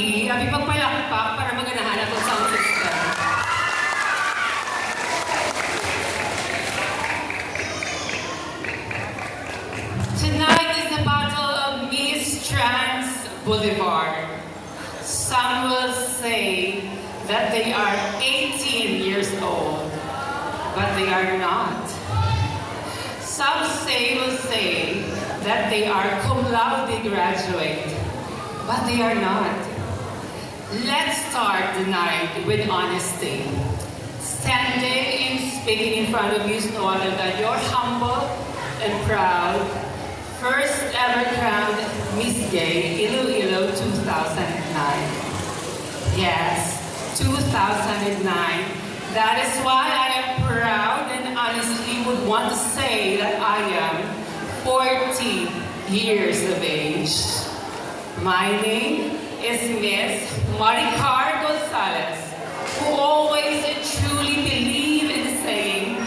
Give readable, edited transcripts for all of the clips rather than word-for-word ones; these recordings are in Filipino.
gabi. Abi pagpalakpak para maganahan ang sound system. Tonight is the Battle of Miss Trans Boulevard. Some will say that they are 18 years old, but they are not. Some will say that they are cum laude graduate, but they are not. Let's start the night with honesty. Standing and speaking in front of you is no other than your humble and proud first ever crowned Miss Gay Iloilo 2009. Yes, 2009. That is why I am proud and honestly would want to say that I am 40 years of age. My name is Miss Maricar Gonzalez, who always and truly believe in the saying,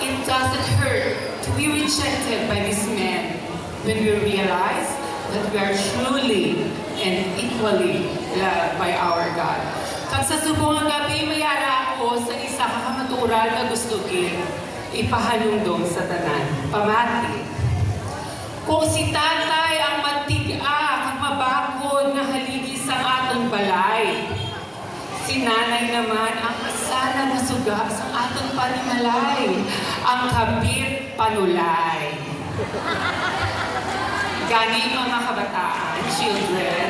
it doesn't hurt to be rejected by these men when we realize that we are truly and equally loved by our God. Kag sa subong gabi, mayara ako sa isa kakamatural na gustugin, ipahalungdong sa tanan, pamati. Kung si tatay ang matiga, kag mabakod nga haligi sa atong balay, si nanay naman ang asana nga suga sa atong panimalay, ang kabit panulay. Gani mga kabataan, children,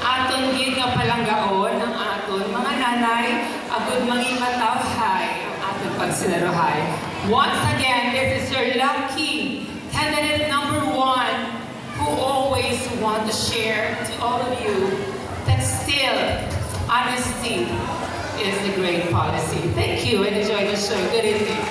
aton gid nga palanggaon ang aton mga nanay, agud maging matawhay ang aton pagsinaruhay. Once again, this is your lucky candidate number 1 who always want to share to all of you that still honesty is the great policy. Thank you and enjoy the show. Good evening.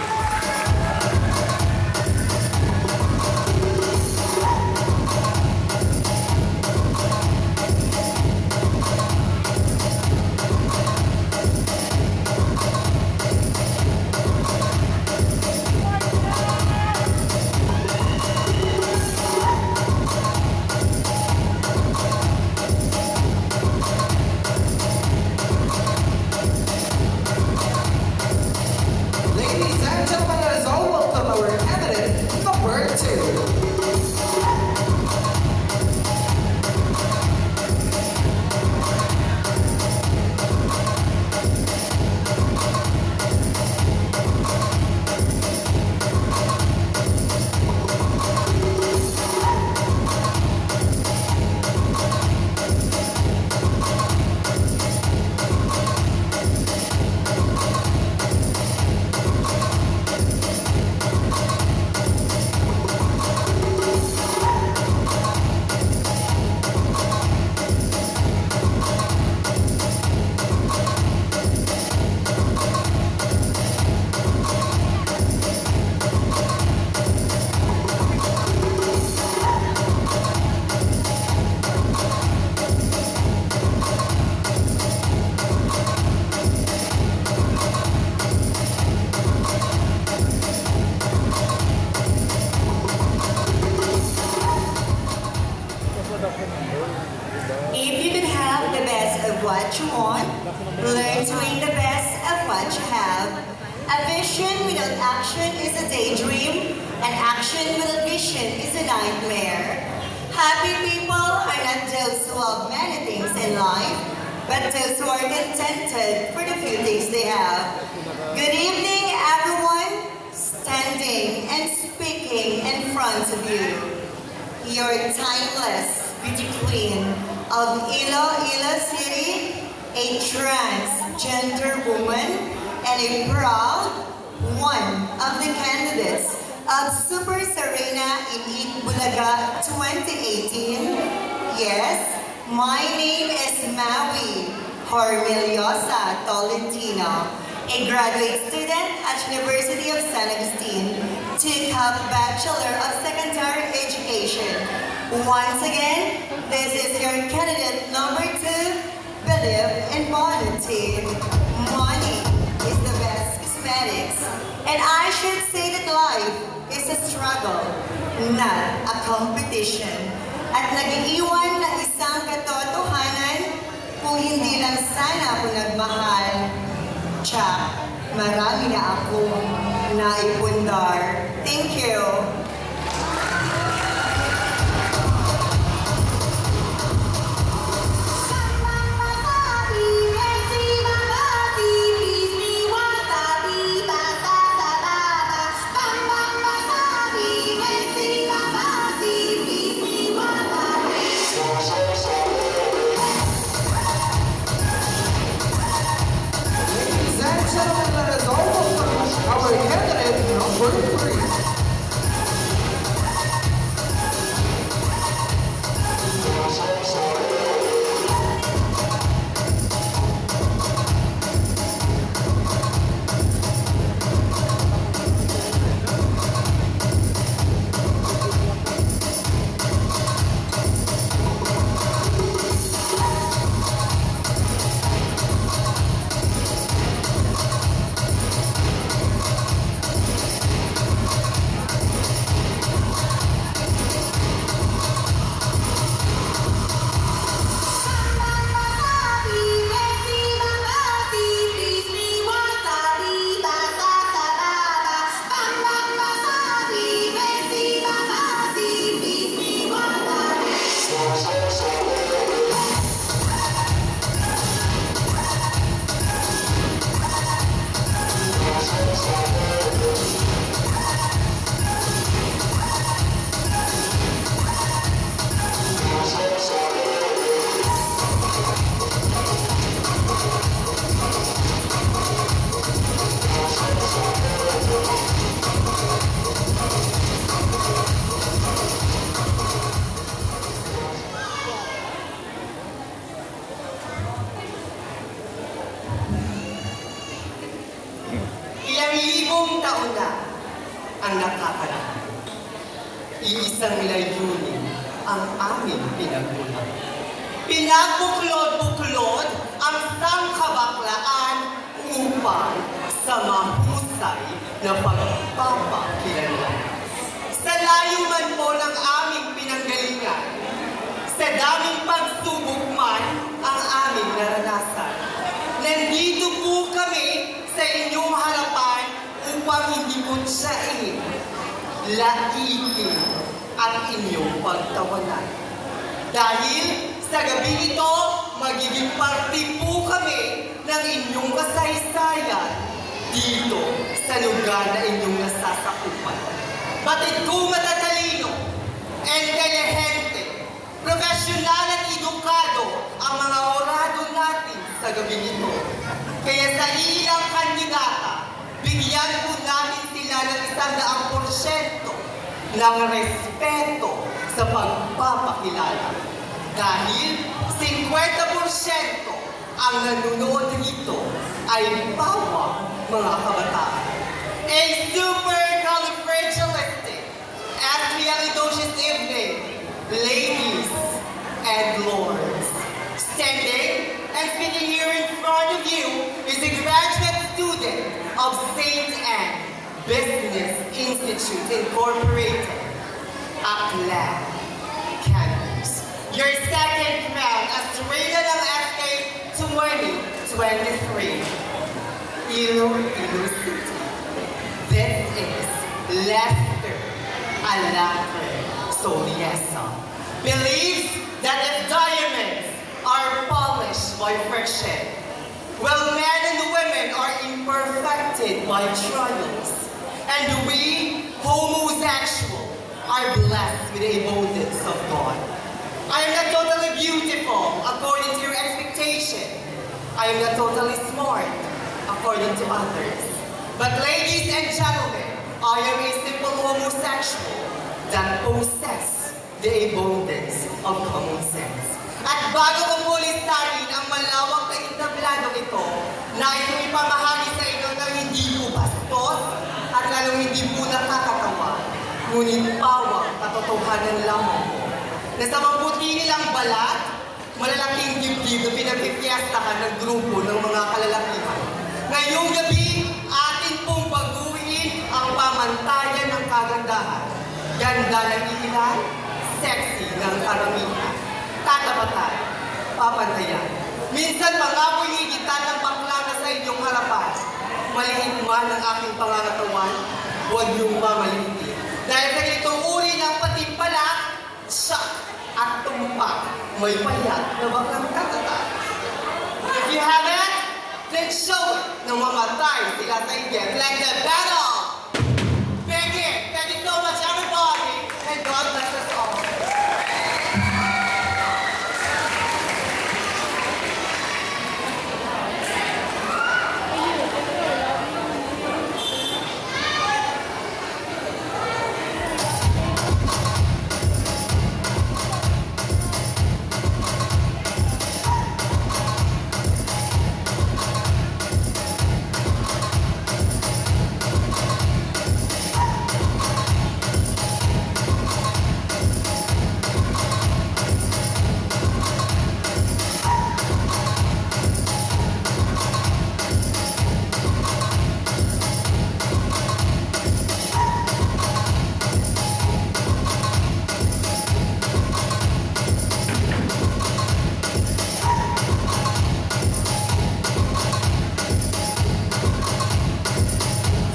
If you could have the best of what you want, learn to make the best of what you have. A vision without action is a daydream, and action without vision is a nightmare. Happy people are not those who have many things in life, but those who are contented for the few things they have. Good evening, everyone, standing and speaking in front of you. Your timeless beauty queen of Iloilo City, a transgender woman, and a proud one of the candidates of Super Serena in Eat Bulaga 2018. Yes, my name is Maui Hormiliosa Tolentino, a graduate student at University of San Agustin, took up Bachelor of Secondary Education. Once again, this is your candidate number 2, believe in quality. Money is the best cosmetics. And I should say that life is a struggle, not a competition. At nag-iiwan ng isang katotohanan, kung lang sana ako nagmahal. Tsak, marami na akong naipundar. Thank you. Ladies and gentlemen, let us all welcome our candidate number 3. Ilang libong taon na ang nakakaraan. Iisang layunin ang aming pinagmulan. Pinagbuklod-buklod ang sangkabaklaan upang sa mahusay na pagpapakilanlan. Sa layuman po ng aming pinanggalingan, sa daming pagsubok man ang aming naranasan. Nandito po kami sa inyong harapan upang hindi po siyain, laikin ang inyong pagtawanan. Dahil sa gabi ito, magiging parte po kami ng inyong kasaysayan dito sa lugar na inyong nasasakupan. Batid kong matatalino, inteligente, profesional at edukado ang mga orado natin sa gabi ito. Kaya sa ilang kandidata, bigyan po natin sila ng 100% ng respeto sa pagpapakilala. Dahil 50% ang nanonood dito ay bawang mga kabataan. A super califragilistic, expialidocious evening, ladies and lords. Standing and speaking here in front of you is a graduate student of St. Anne Business Institute Incorporated, Aklan Campus. Your second round as Serena ng FK 2023, Iloilo City. This is Lester Alacre Soliesa. Believes that if diamonds are polished by friction, while men and women are imperfected by trials, and we, homosexual, are blessed with the abundance of God. I am not totally beautiful according to your expectation. I am not totally smart according to others. But ladies and gentlemen, I am a simple homosexual that possess the abundance of common sense. At bago ko po listahin ang malawak na intabladong ito, nais kong ipamahagi sa inyo ng hindi po bastos at lalong hindi po nakakatawa, ngunit pawang katotohanan lamang po. Na sa mabuti nilang balat, malalaking dibdib na pinagpipiyastahan ng grupo ng mga kalalakihan. Ngayong gabi, atin pong baguhin ang pamantayan ng kagandahan. Ganda ng ilan, sexy ng karamihan. Tatapatan, papantayan. Minsan Minsan pangamoy higitan ng bakla na sa inyong harapan. Maliit man ang aking pangangatawan, huwag niyong mamaliitin. Dahil sa itong uri ng patimpalak, shock at tumpak, may payat na baklang tatata. If you have it, then show it nang mamatay sila sa inggit like the battle. Thank you so much everybody, and God bless us all.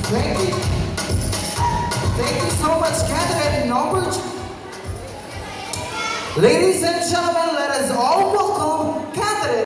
Thank you. Thank you so much, candidate number 2. Ladies and gentlemen, let us all welcome candidate